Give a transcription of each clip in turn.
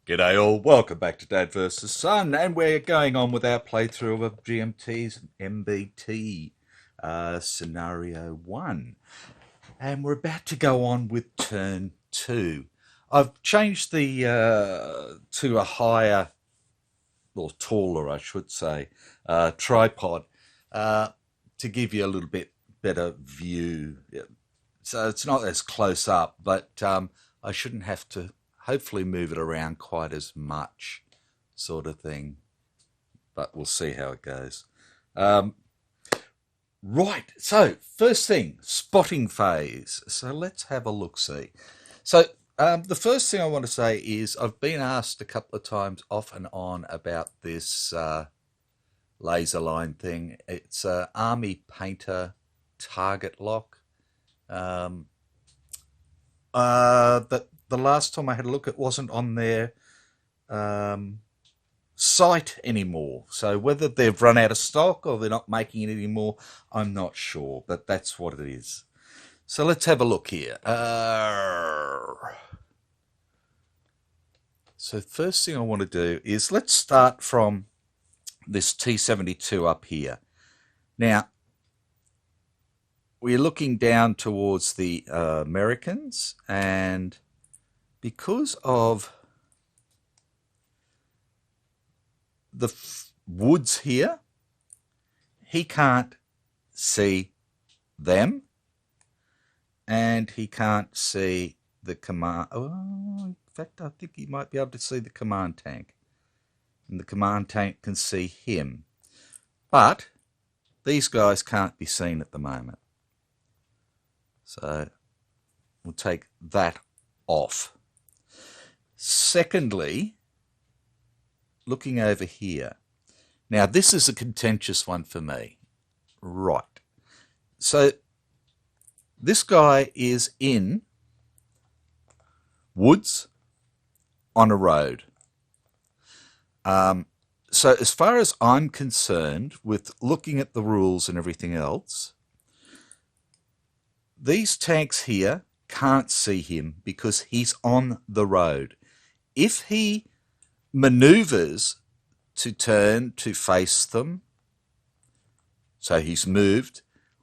G'day all, welcome back to Dad vs Son, and we're going on with our playthrough of GMT's MBT Scenario 1. And we're about to go on with turn 2. I've changed the to a higher, or taller I should say, tripod to give you a little bit better view. So it's not as close up, but I shouldn't have to hopefully move it around quite as much, sort of thing, but we'll see how it goes. Right, so first thing, spotting phase. So let's have a look-see. So the first thing I want to say is I've been asked a couple of times off and on about this laser line thing. It's Army Painter target lock. The last time I had a look, it wasn't on their site anymore. So whether they've run out of stock or they're not making it anymore, I'm not sure, but that's what it is. So let's have a look here. So first thing I want to do is let's start from this T72 up here. Now, we're looking down towards the Americans, and because of the woods here, he can't see them, and he can't see the command. Oh, in fact, I think he might be able to see the command tank, and the command tank can see him. But these guys can't be seen at the moment. So we'll take that off. Secondly, looking over here. Now, this is a contentious one for me. Right. So this guy is in woods on a road. So as far as I'm concerned, with looking at the rules and everything else, these tanks here can't see him because he's on the road. If he maneuvers to turn to face them, so he's moved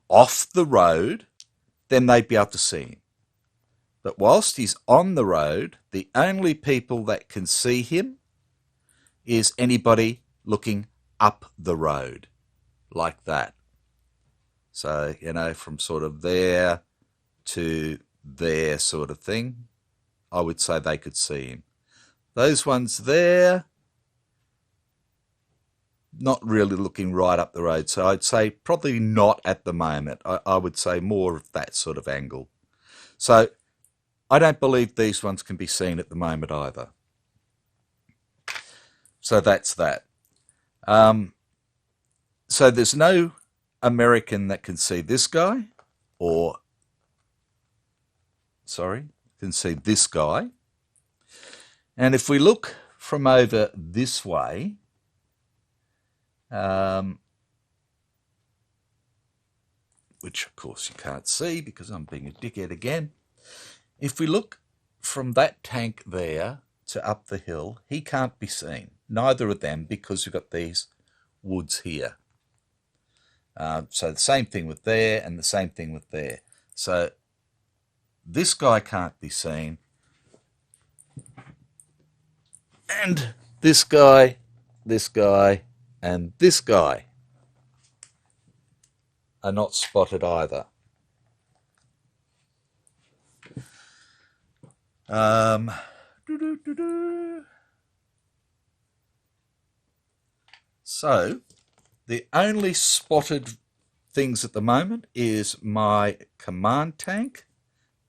off the road, then they'd be able to see him. But whilst he's on the road, the only people that can see him is anybody looking up the road, like that. So, you know, from sort of there to there sort of thing, I would say they could see him. Those ones there, not really looking right up the road. So I'd say probably not at the moment. I would say more of that sort of angle. So I don't believe these ones can be seen at the moment either. So that's that. So there's no American that can see this guy, or, sorry, can see this guy. And if we look from over this way, which of course you can't see because I'm being a dickhead again. If we look from that tank there to up the hill, he can't be seen. Neither of them, because we've got these woods here. So the same thing with there and the same thing with there. So this guy can't be seen. And this guy, and this guy are not spotted either. So the only spotted things at the moment is my command tank,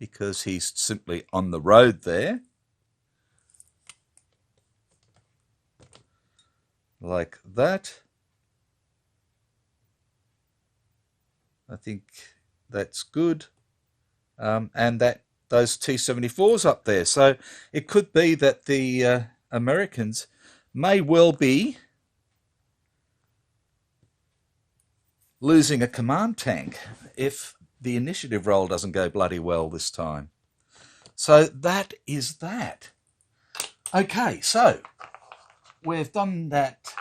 because he's simply on the road there. Like that. I think that's good. And that those T-74s up there. So it could be that the Americans may well be losing a command tank if the initiative roll doesn't go bloody well this time. So that is that. Okay, so we've done that.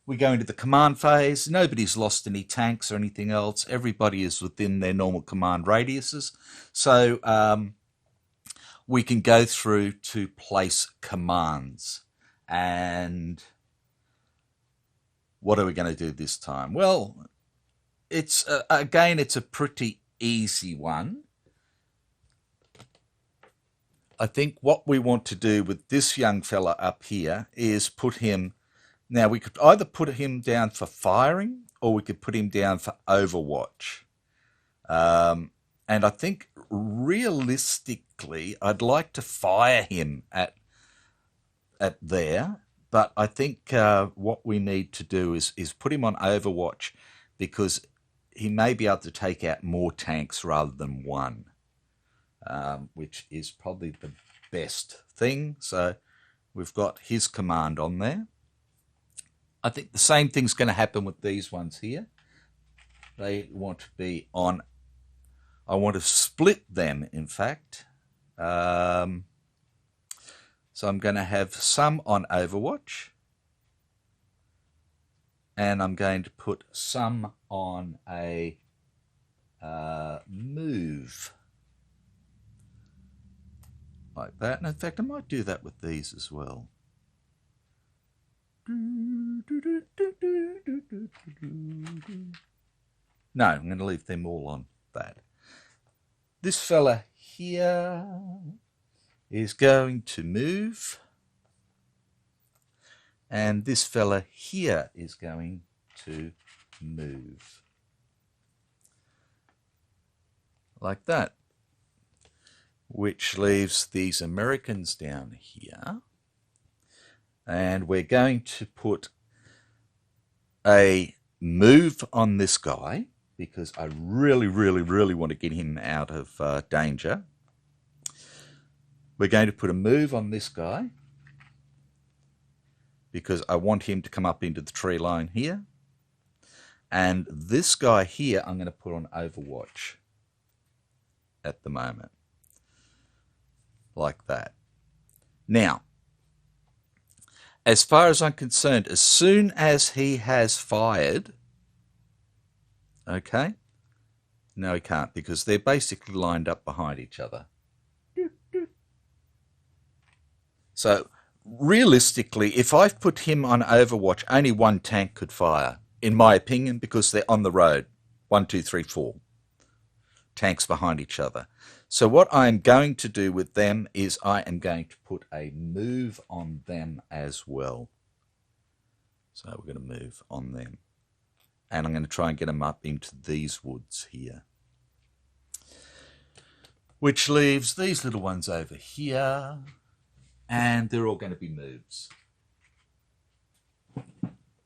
We go into the command phase. Nobody's lost any tanks or anything else. Everybody is within their normal command radiuses. So we can go through to place commands. And what are we going to do this time? Well, it's again, it's a pretty easy one. I think what we want to do with this young fella up here is put him... Now, we could either put him down for firing or we could put him down for Overwatch. And I think realistically, I'd like to fire him at there. But I think what we need to do is put him on Overwatch because he may be able to take out more tanks rather than one, which is probably the best thing. So we've got his command on there. I think the same thing's going to happen with these ones here. They want to be on... I want to split them, in fact. So I'm going to have some on Overwatch. And I'm going to put some on a move. Like that. And in fact, I might do that with these as well. No, I'm going to leave them all on that. This fella here is going to move. And this fella here is going to move. Like that. Which leaves these Americans down here. And we're going to put a move on this guy because I really want to get him out of danger. We're going to put a move on this guy because I want him to come up into the tree line here. And this guy here I'm going to put on Overwatch at the moment. Like that. Now, as far as I'm concerned, as soon as he has fired, okay, no he can't because they're basically lined up behind each other. So realistically, if I've put him on Overwatch, only one tank could fire, in my opinion, because they're on the road. 1, 2, 3, 4 tanks behind each other. So what I'm going to do with them is I am going to put a move on them as well. So we're going to move on them. And I'm going to try and get them up into these woods here. Which leaves these little ones over here. And they're all going to be moves.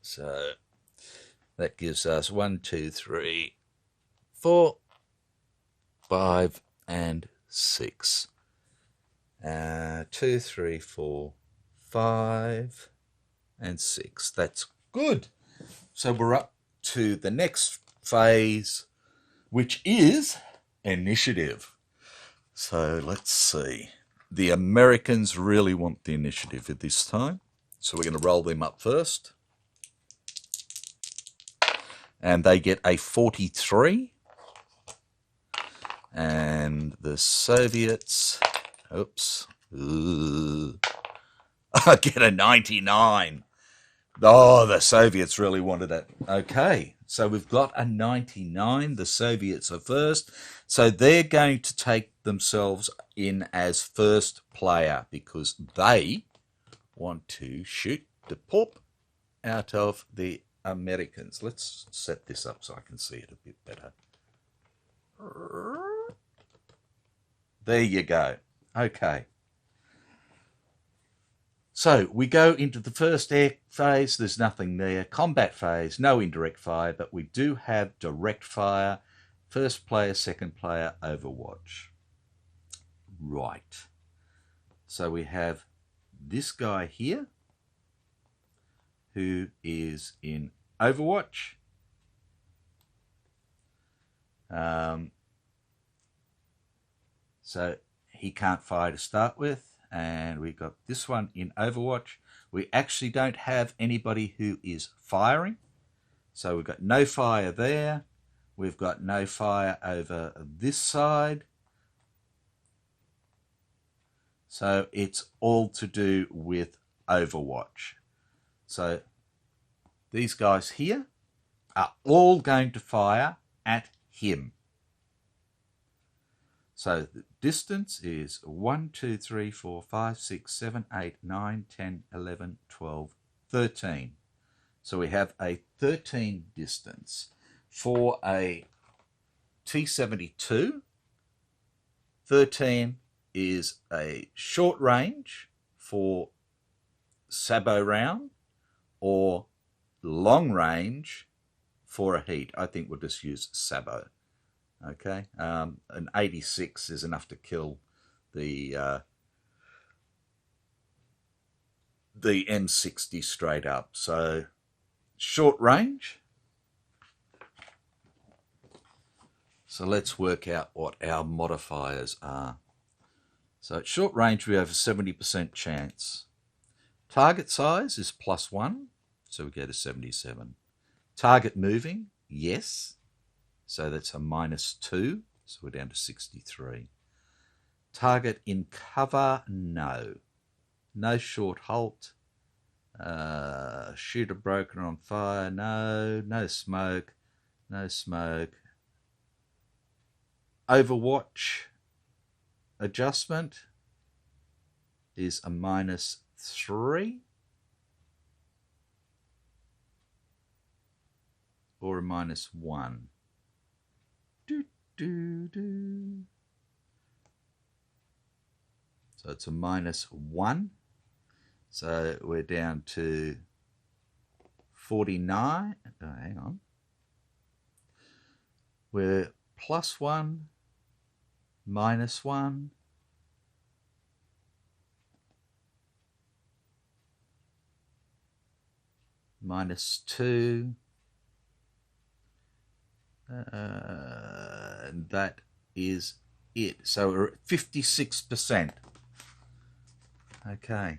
So that gives us 1, 2, 3, 4, 5, and 6. 2, 3, 4, 5, and 6. That's good. So we're up to the next phase, which is initiative. So let's see. The Americans really want the initiative at this time. So we're going to roll them up first. And they get a 43. And the Soviets, oops, I get a 99. Oh, the Soviets really wanted it. Okay, so we've got a 99. The Soviets are first. So they're going to take themselves in as first player because they want to shoot the pop out of the Americans. Let's set this up so I can see it a bit better. There you go. Okay. So we go into the first air phase. There's nothing there. Combat phase, no indirect fire, but we do have direct fire. First player, second player, Overwatch. Right. So we have this guy here, who is in Overwatch. So he can't fire to start with, and we've got this one in Overwatch. We actually don't have anybody who is firing, so we've got no fire there. We've got no fire over this side. So it's all to do with Overwatch. So these guys here are all going to fire at him. So the distance is 1, 2, 3, 4, 5, 6, 7, 8, 9, 10, 11, 12, 13. So we have a 13 distance. For a T-72, 13 is a short range for sabot round or long range for a heat. I think we'll just use sabot. Okay, an 86 is enough to kill the M60 straight up. So short range. So let's work out what our modifiers are. So at short range we have a 70% chance. Target size is +1, so we go to 77. Target moving, yes. So that's a -2, so we're down to 63. Target in cover, no. No short halt. Shooter broken on fire, no. No smoke, no smoke. Overwatch adjustment is a -3 or a -1. So it's a -1. So we're down to 49. Oh, hang on. We're +1, -1. -2. And that is it. So we're at 56%. Okay.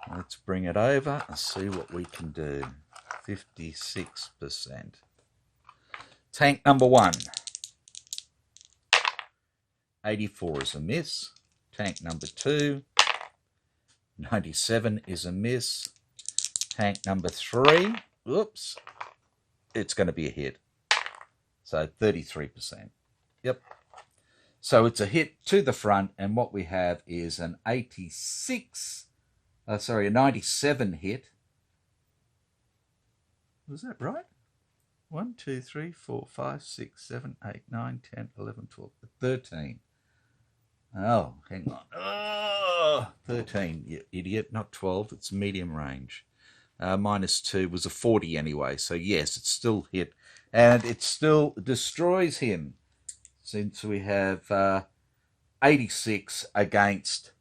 Let's bring it over and see what we can do. 56%. Tank number 1. 84 is a miss. Tank number 2. 97 is a miss. Tank number 3. Oops. It's going to be a hit. So 33%. Yep. So it's a hit to the front, and what we have is an a 97 hit. Was that right? 1, 2, 3, 4, 5, 6, 7, 8, 9, 10, 11, 12, 13. Oh, hang on. Oh, 13, you idiot. Not 12. It's medium range. -2 was a 40 anyway. So yes, it's still hit. And it still destroys him. Since we have 86 against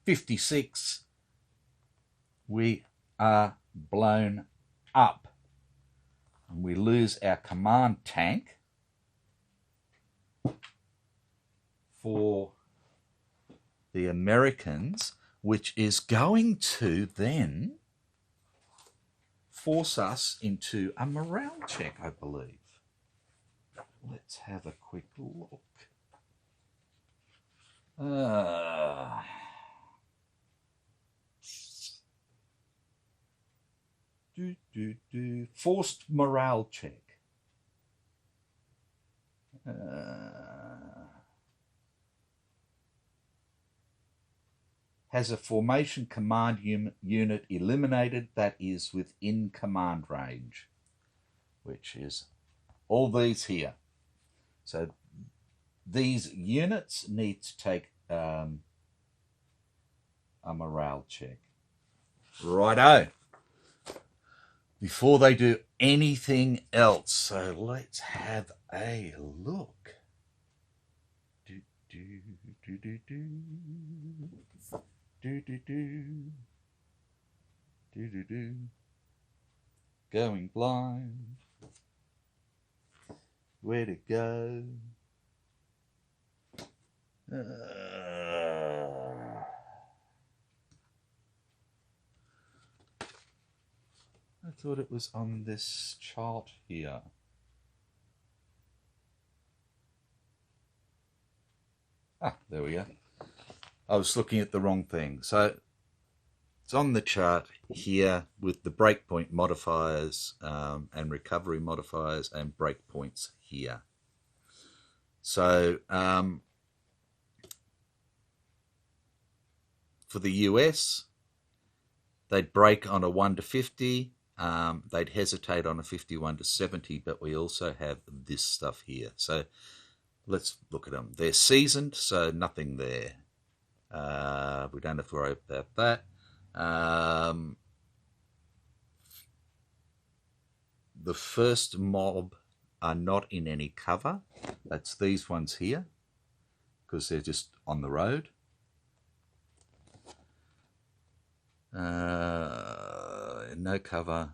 56, we are blown up. And we lose our command tank for the Americans, which is going to then force us into a morale check, I believe. Let's have a quick look. Forced morale check. Has a formation command unit eliminated that is within command range, which is all these here. So these units need to take a morale check. Righto. Before they do anything else. So let's have a look. Do do do. Do do do. Going blind. Where to go? I thought it was on this chart here. Ah, there we go. I was looking at the wrong thing. So it's on the chart here with the breakpoint modifiers and recovery modifiers and breakpoints here. So for the US, they'd break on a 1 to 50. They'd hesitate on a 51 to 70, but we also have this stuff here. So let's look at them. They're seasoned, so nothing there. We don't have to worry about that. The first mob are not in any cover. That's these ones here, because they're just on the road. No cover.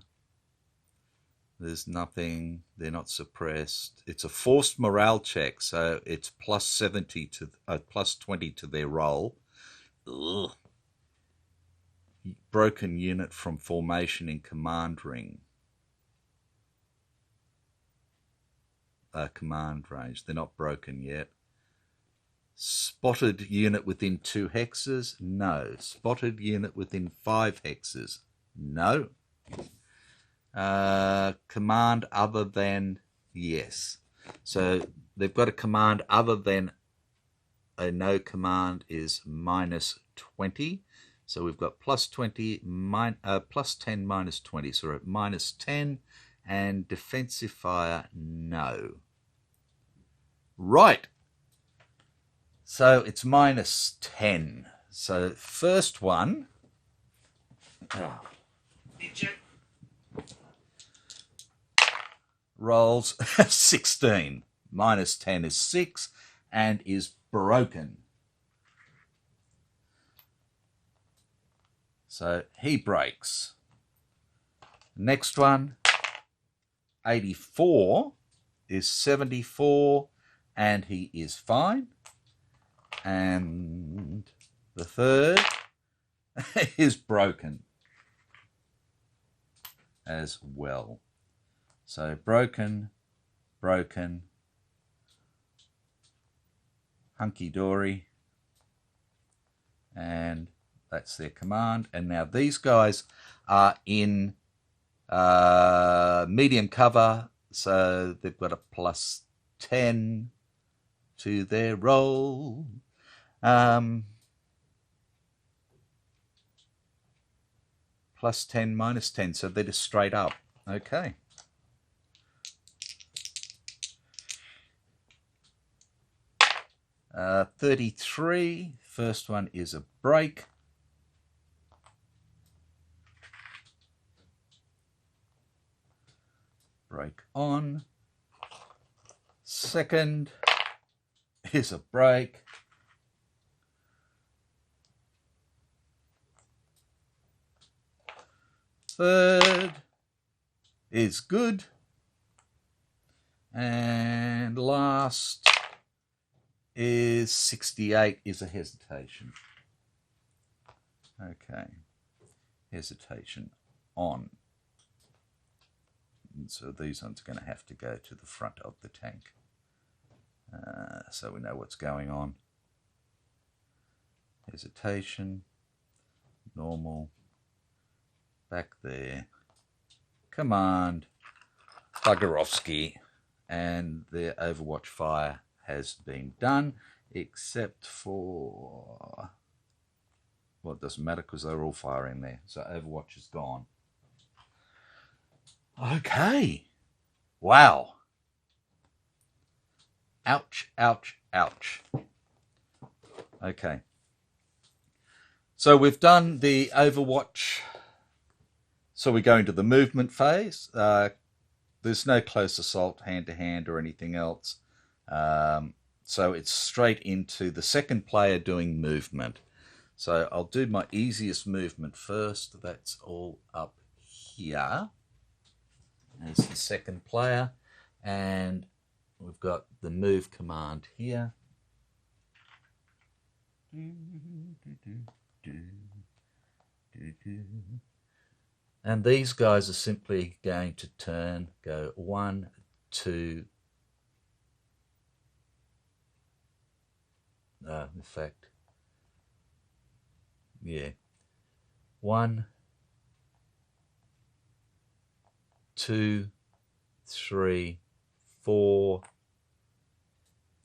There's nothing. They're not suppressed. It's a forced morale check, so it's plus 70 to plus 20 to their roll. Ugh. Broken unit from formation in command ring. Command range. They're not broken yet. Spotted unit within 2 hexes? No. Spotted unit within 5 hexes? No. Command other than? Yes. So they've got a command other than a no command is minus 20. So we've got plus 20, plus 10, minus 20. So we're at minus 10. And defensive fire, no. Right. So it's minus 10. So first one. Rolls 16. Minus 10 is 6 and is broken. So he breaks. Next one, 84 is 74 and he is fine. And the third is broken as well. So broken, broken, hunky-dory, and that's their command. And now these guys are in medium cover, so they've got a plus 10 to their roll. Plus 10, minus 10, so they're just straight up. Okay. Uh, 33, first one is a break. Break on. Second is a break. Third is good. And last is 68 is a hesitation. Okay. Hesitation on. And so these ones are going to have to go to the front of the tank. So we know what's going on. Hesitation. Normal. Back there. Command. Buggerovsky. And their Overwatch fire has been done, except for, well, it doesn't matter because they're all firing there. So Overwatch is gone. Okay. Wow. Ouch, ouch, ouch. Okay. So we've done the Overwatch. So we go into the movement phase. There's no close assault, hand-to-hand or anything else. So it's straight into the second player doing movement. So I'll do my easiest movement first. That's all up here. There's the second player, and we've got the move command here. And these guys are simply going to turn, go 1, 2. In fact, yeah, 1, 2, 3, 4,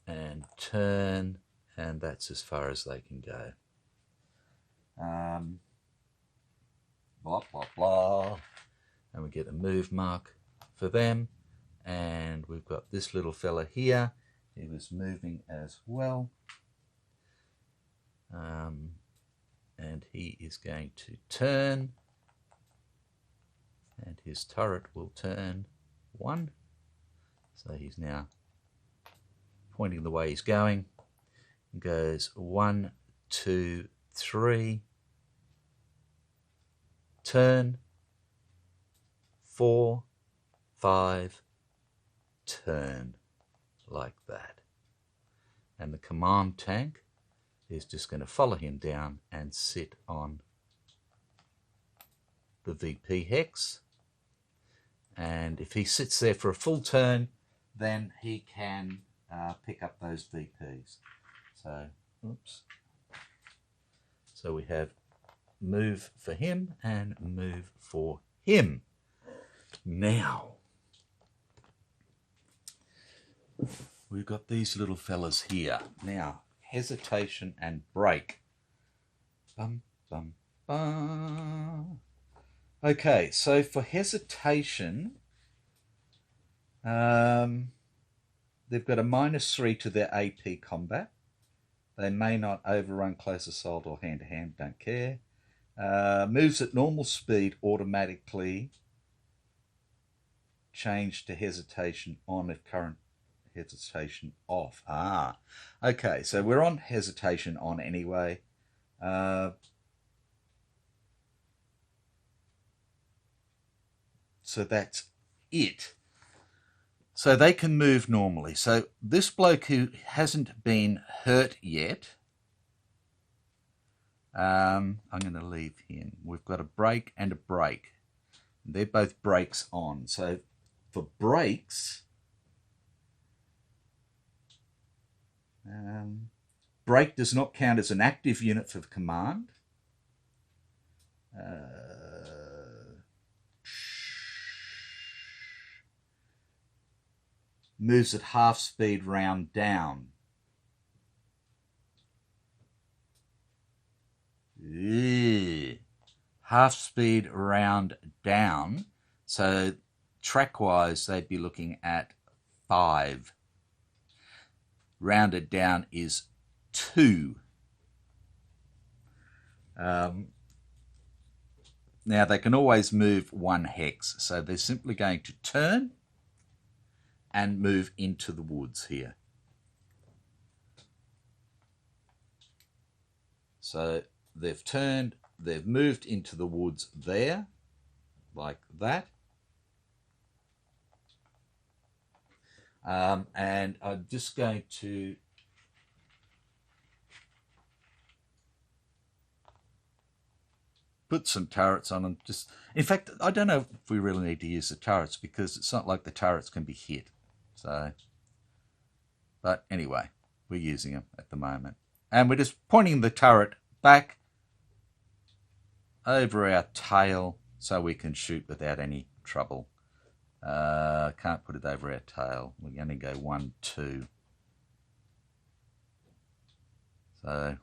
and turn, and that's as far as they can go. Blah, blah, blah. And we get a move mark for them. And we've got this little fella here. He was moving as well. And he is going to turn. And his turret will turn 1. So he's now pointing the way he's going. He goes 1, 2, 3. Turn, 4, 5, turn, like that. And the command tank is just going to follow him down and sit on the VP hex. And if he sits there for a full turn, then he can pick up those VPs. So, oops. So we have move for him and move for him. Now, we've got these little fellas here. Now, hesitation and break. Bum, bum, bum. Okay, so for hesitation, they've got a -3 to their AP combat. They may not overrun close assault or hand-to-hand, don't care. Moves at normal speed automatically change to hesitation on if current hesitation off. Okay, so we're on hesitation on anyway. So that's it. So they can move normally. So this bloke who hasn't been hurt yet, I'm going to leave him. We've got a break and a break. They're both breaks on. So for breaks, break does not count as an active unit for the command. Moves at half speed round down. Half speed round down. So track-wise, they'd be looking at 5. Rounded down is 2. Now, they can always move 1 hex. So they're simply going to turn and move into the woods here. So they've turned, they've moved into the woods there, like that. And I'm just going to put some turrets on them. In fact, I don't know if we really need to use the turrets because it's not like the turrets can be hit. So, but anyway, we're using them at the moment. And we're just pointing the turret back over our tail so we can shoot without any trouble. Can't put it over our tail. We only go 1, 2. So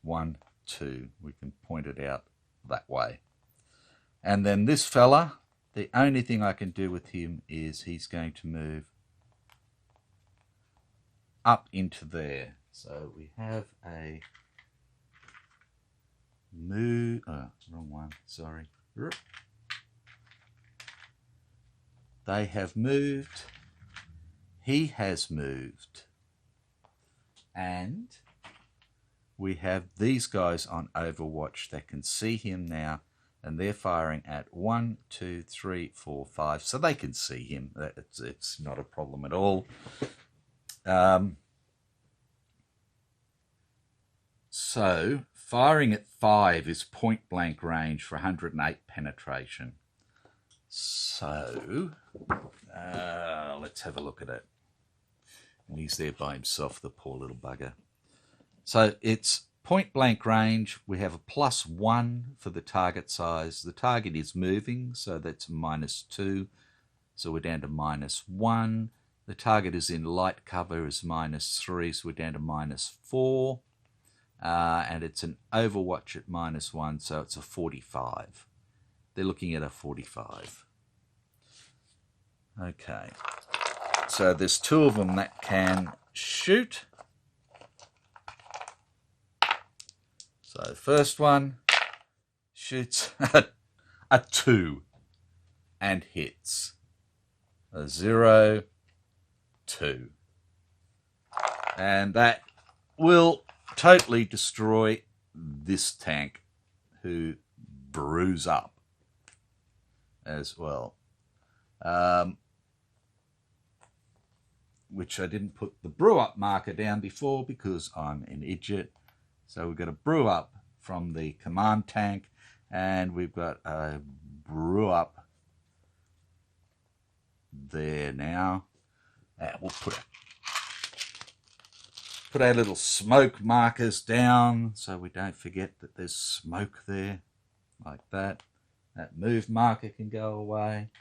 1, 2. We can point it out that way. And then this fella, the only thing I can do with him is he's going to move up into there. So we have a move. Oh, wrong one. Sorry. They have moved. He has moved. And we have these guys on Overwatch that can see him now, and they're firing at 1, 2, 3, 4, 5, so they can see him. It's not a problem at all. So firing at 5 is point blank range for 108 penetration. So let's have a look at it. And he's there by himself, the poor little bugger. So it's point blank range. We have a +1 for the target size. The target is moving, so that's -2. So we're down to -1. The target is in light cover is -3, so we're down to -4. And it's an Overwatch at -1, so it's a 45. They're looking at a 45. Okay. So there's 2 of them that can shoot. So the first one shoots a 2 and hits. A 0, 2. And that will totally destroy this tank, who brews up as well. Which I didn't put the brew up marker down before because I'm an idiot. So we've got a brew up from the command tank, and we've got a brew up there now. We'll put our little smoke markers down so we don't forget that there's smoke there, like that. That move marker can go away.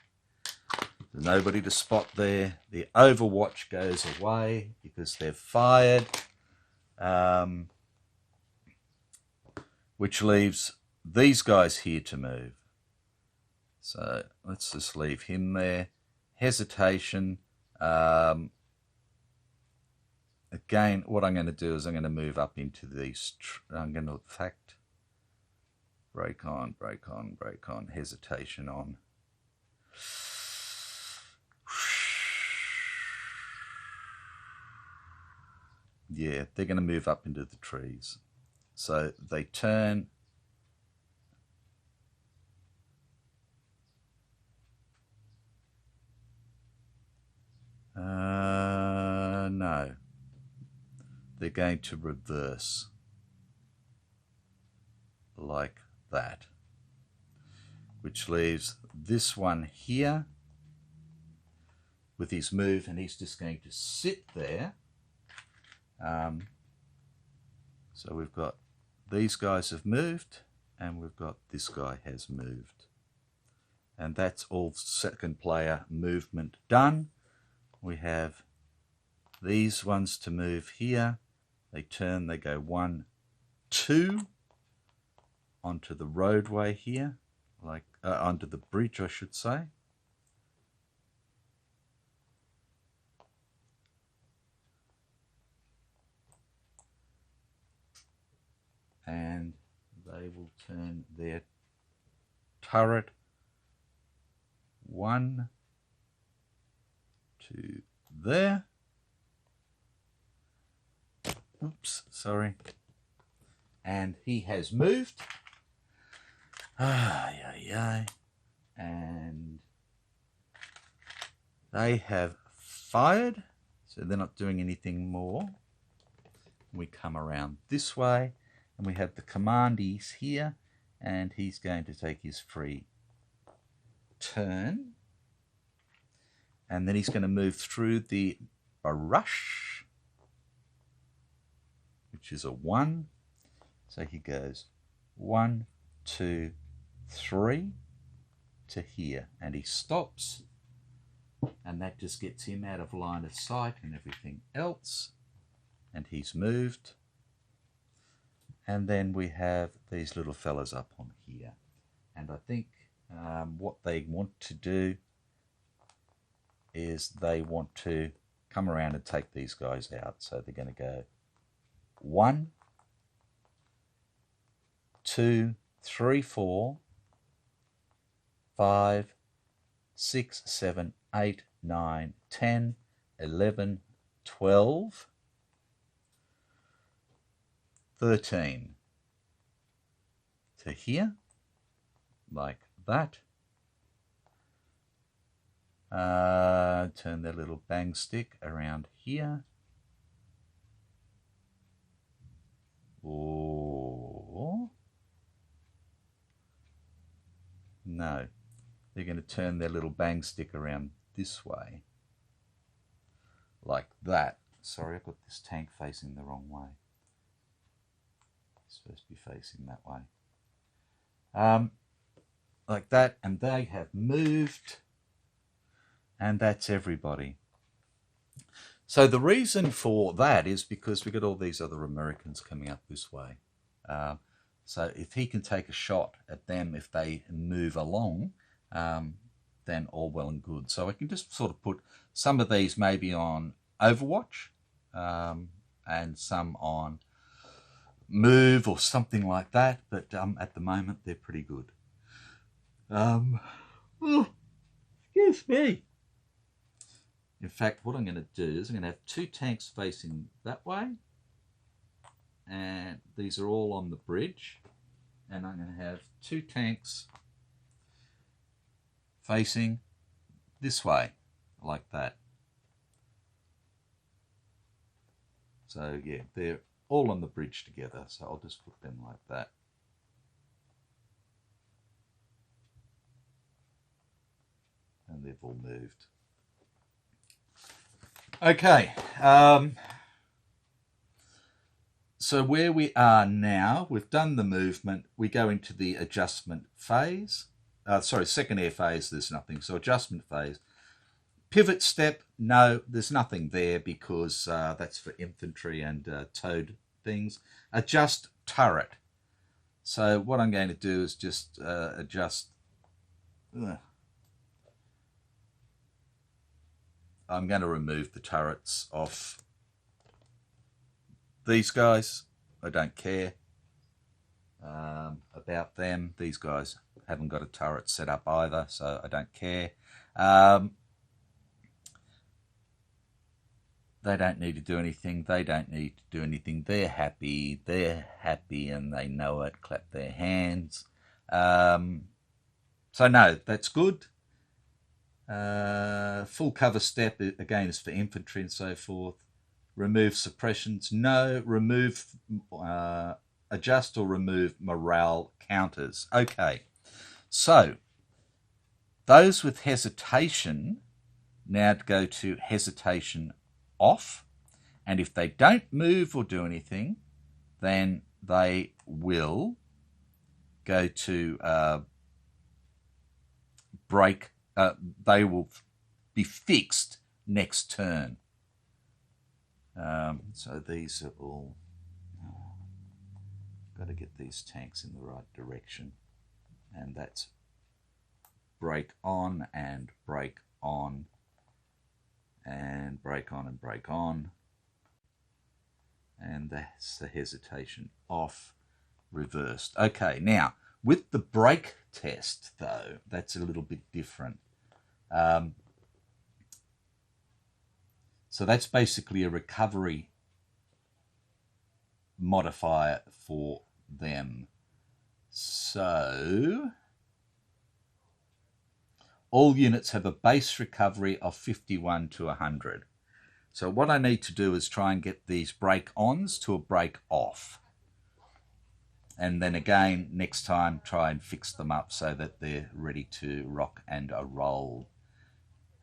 There's nobody to spot there. The Overwatch goes away because they've fired, which leaves these guys here to move. So let's just leave him there. Hesitation. Again, what I'm going to do is I'm going to move up into these. I'm going to, in fact, break on, hesitation on. Yeah, they're going to move up into the trees. So they turn. No. They're going to reverse. Like that. Which leaves this one here with his move, and he's just going to sit there. So we've got these guys have moved, and we've got this guy has moved. And that's all second player movement done. We have these ones to move here. They turn, they go 1, 2 onto the roadway here, like onto the bridge, I should say. And they will turn their turret 1 to there. Oops, sorry. And he has moved. And they have fired, so they're not doing anything more. We come around this way, and we have the commandees here, and he's going to take his free turn. And then he's going to move through the brush, which is a 1. So he goes 1, 2, 3 to here, and he stops, and that just gets him out of line of sight and everything else, and he's moved. And then we have these little fellas up on here, and I think what they want to do is they want to come around and take these guys out. So they're going to go 1, 2, 3, 4, 5, 6, 7, 8, 9, 10, 11, 12, 13 to here, like that. Turn their little bang stick around here. Or no, they're going to turn their little bang stick around this way, like that. Sorry, I've got this tank facing the wrong way. It's supposed to be facing that way. Like that, and they have moved, and that's everybody. So the reason for that is because we've got all these other Americans coming up this way. So if he can take a shot at them if they move along, then all well and good. So I can just sort of put some of these maybe on Overwatch and some on Move or something like that. But at the moment, they're pretty good. Excuse me. In fact, what I'm going to do is I'm going to have 2 tanks facing that way. And these are all on the bridge. And I'm going to have 2 tanks facing this way, like that. So yeah, they're all on the bridge together. So I'll just put them like that. And they've all moved. Okay, so where we are now, we've done the movement, we go into the adjustment phase. Second air phase, there's nothing. So adjustment phase. Pivot step, no, there's nothing there because that's for infantry and towed things. Adjust turret. So what I'm going to do is just adjust... I'm going to remove the turrets off these guys. I don't care about them. These guys haven't got a turret set up either, so I don't care. They don't need to do anything. They don't need to do anything. They're happy. They're happy and they know it. Clap their hands. So no, that's good. Full cover step, again, is for infantry and so forth. Remove suppressions, no. Remove, adjust or remove morale counters. Okay, so those with hesitation now go to hesitation off, and if they don't move or do anything, then they will go to break. They will be fixed next turn. So these are all... got to get these tanks in the right direction. And that's break on and break on and break on and break on. And that's the hesitation off, reversed. Okay, now with the break test though, that's a little bit different. So that's basically a recovery modifier for them. So all units have a base recovery of 51 to 100. So what I need to do is try and get these break-ons to a break-off. And then again, next time, try and fix them up so that they're ready to rock and roll.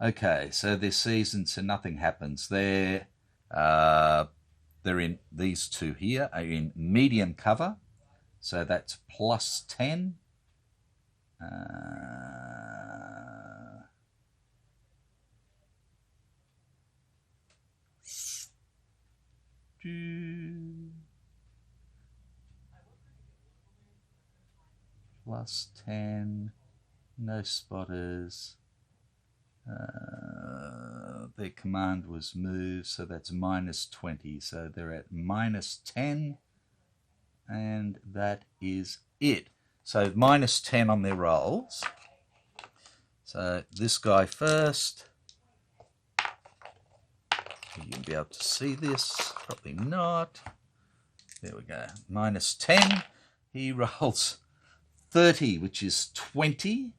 Okay, so they're seasoned, so nothing happens there. They're in, these 2 here are in medium cover. So that's plus 10. Plus 10, no spotters. Their command was move, so that's minus 20. So they're at minus 10, and that is it. So minus 10 on their rolls. So this guy first. You'll be able to see this, probably not. There we go. Minus 10. He rolls 30, which is 20.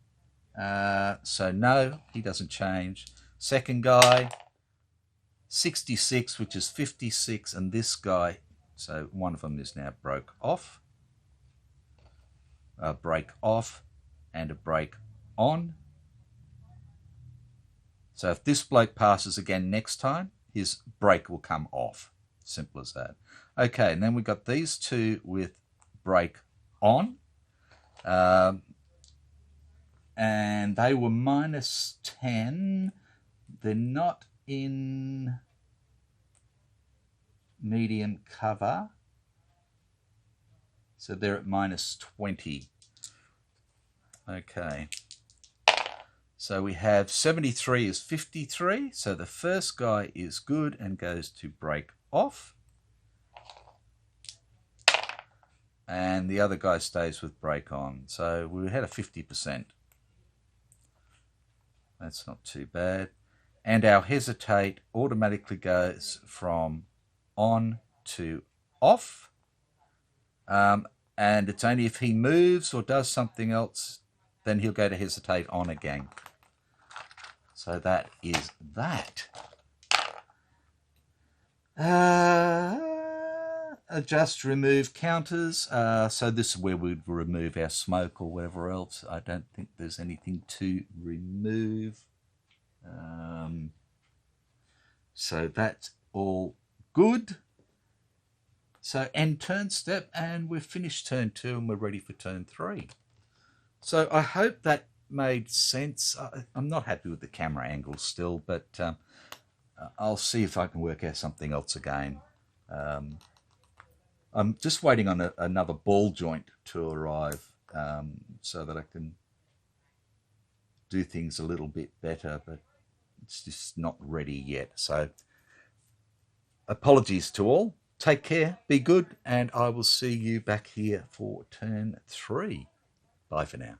So no, he doesn't change. Second guy, 66, which is 56. And this guy, so one of them is now broke off. A break off and a break on. So if this bloke passes again next time, his break will come off. Simple as that. Okay, and then we got these two with break on. And they were minus 10. They're not in medium cover. So they're at minus 20. Okay. So we have 73 is 53. So the first guy is good and goes to break off. And the other guy stays with break on. So we had a 50%. That's not too bad. And our hesitate automatically goes from on to off. And it's only if he moves or does something else, then he'll go to hesitate on again. So that is that. Adjust, remove counters. So this is where we'd remove our smoke or whatever else. I don't think there's anything to remove. So that's all good. So end turn step, and we've finished turn 2 and we're ready for turn 3. So I hope that made sense. I'm not happy with the camera angle still, but I'll see if I can work out something else again. I'm just waiting on another ball joint to arrive so that I can do things a little bit better, but it's just not ready yet. So apologies to all. Take care, be good, and I will see you back here for turn 3. Bye for now.